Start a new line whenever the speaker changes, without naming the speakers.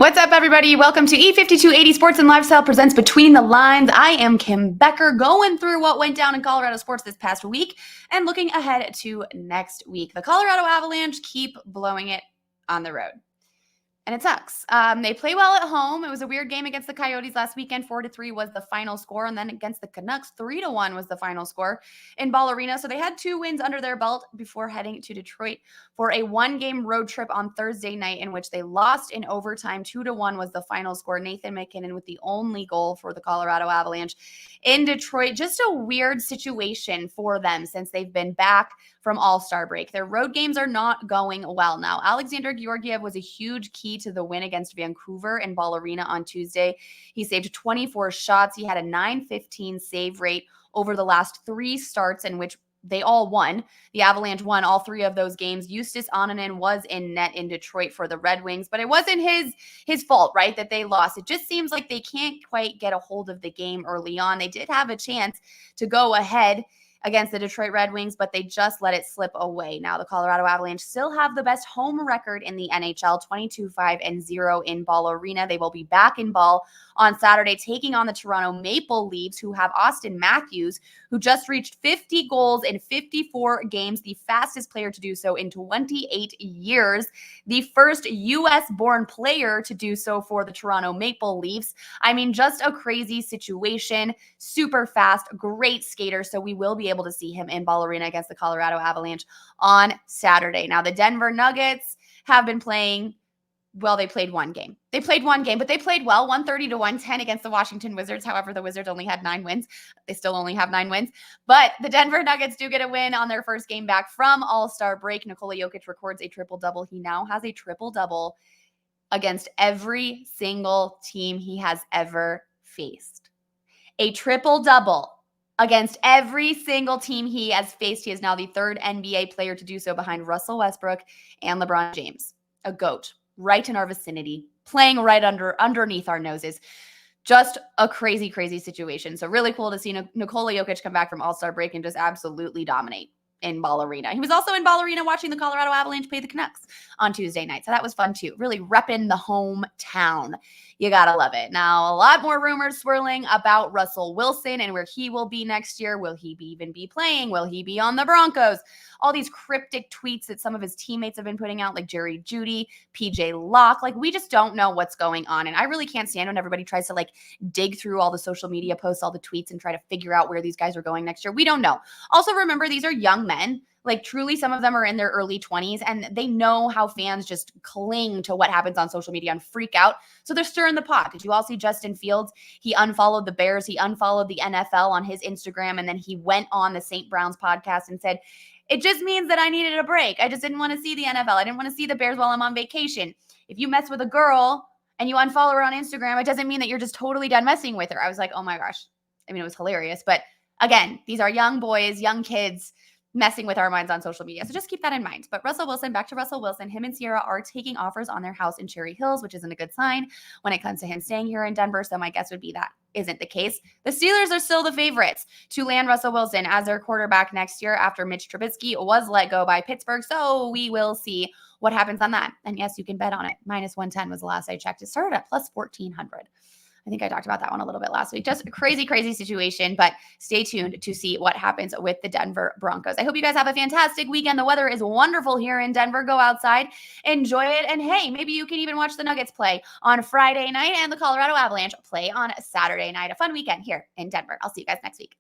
What's up, everybody? Welcome to E5280 Sports and Lifestyle presents Between the Lines. I am Kim Becker, going through what went down in Colorado sports this past week and looking ahead to next week. The Colorado Avalanche keep blowing it on the road, and it sucks. They play well at home. It was a weird game against the Coyotes last weekend. 4-3 was the final score, and then against the Canucks, 3-1 was the final score in Ball Arena. So they had 2 wins under their belt before heading to Detroit for a 1-game road trip on Thursday night, in which they lost in overtime. 2-1 was the final score. Nathan MacKinnon with the only goal for the Colorado Avalanche in Detroit. Just a weird situation for them since they've been back from All-Star break. Their road games are not going well now. Alexander Georgiev was a huge key to the win against Vancouver in Ball Arena on Tuesday. He saved 24 shots. He had a .915 save rate over the last 3 starts in which they all won. The Avalanche won all 3 of those games. Justus Annunen was in net in Detroit for the Red Wings, but it wasn't his fault, right, that they lost. It just seems like they can't quite get a hold of the game early on. They did have a chance to go ahead against the Detroit Red Wings, but they just let it slip away. Now, the Colorado Avalanche still have the best home record in the NHL, 22-5-0 in Ball Arena. They will be back in Ball on Saturday, taking on the Toronto Maple Leafs, who have Austin Matthews, who just reached 50 goals in 54 games, the fastest player to do so in 28 years, the first U.S.-born player to do so for the Toronto Maple Leafs. I mean, just a crazy situation, super fast, great skater, so we will be able to see him in Ball Arena against the Colorado Avalanche on Saturday. Now, the Denver Nuggets have been playing well. They played one game, but they played well, 130-110 against the Washington Wizards. However, the Wizards only had 9 wins. They still only have 9 wins, but the Denver Nuggets do get a win on their first game back from All-Star break. Nikola Jokic records a triple-double. He now has a triple-double against every single team he has ever faced. A triple-double against every single team he has faced. He is now the 3rd NBA player to do so behind Russell Westbrook and LeBron James. A GOAT right in our vicinity, playing right underneath our noses. Just a crazy, crazy situation. So really cool to see Nikola Jokic come back from All-Star break and just absolutely dominate in Ball Arena. He was also in Ball Arena watching the Colorado Avalanche play the Canucks on Tuesday night. So that was fun too. Really repping the hometown. You gotta love it. Now, a lot more rumors swirling about Russell Wilson and where he will be next year. Will he even be playing? Will he be on the Broncos? All these cryptic tweets that some of his teammates have been putting out, like Jerry Jeudy, PJ Locke. Like, we just don't know what's going on. And I really can't stand when everybody tries to like dig through all the social media posts, all the tweets, and try to figure out where these guys are going next year. We don't know. Also, remember, these are young men. Like, truly, some of them are in their early 20s, and they know how fans just cling to what happens on social media and freak out. So they're stirring the pot. Did you all see Justin Fields? He unfollowed the Bears. He unfollowed the NFL on his Instagram, and then he went on the St. Brown's podcast and said, "It just means that I needed a break. I just didn't want to see the NFL. I didn't want to see the Bears while I'm on vacation." If you mess with a girl and you unfollow her on Instagram, it doesn't mean that you're just totally done messing with her. I was like, oh my gosh. I mean, it was hilarious. But again, these are young boys, young kids, messing with our minds on social media. So just keep that in mind. But Russell Wilson, back to Russell Wilson, him and Sierra are taking offers on their house in Cherry Hills, which isn't a good sign when it comes to him staying here in Denver. So my guess would be that isn't the case. The Steelers are still the favorites to land Russell Wilson as their quarterback next year after Mitch Trubisky was let go by Pittsburgh. So we will see what happens on that. And yes, you can bet on it. -110 was the last I checked. It started at +1400. I think I talked about that one a little bit last week. Just a crazy, crazy situation, but stay tuned to see what happens with the Denver Broncos. I hope you guys have a fantastic weekend. The weather is wonderful here in Denver. Go outside, enjoy it, and hey, maybe you can even watch the Nuggets play on Friday night and the Colorado Avalanche play on Saturday night. A fun weekend here in Denver. I'll see you guys next week.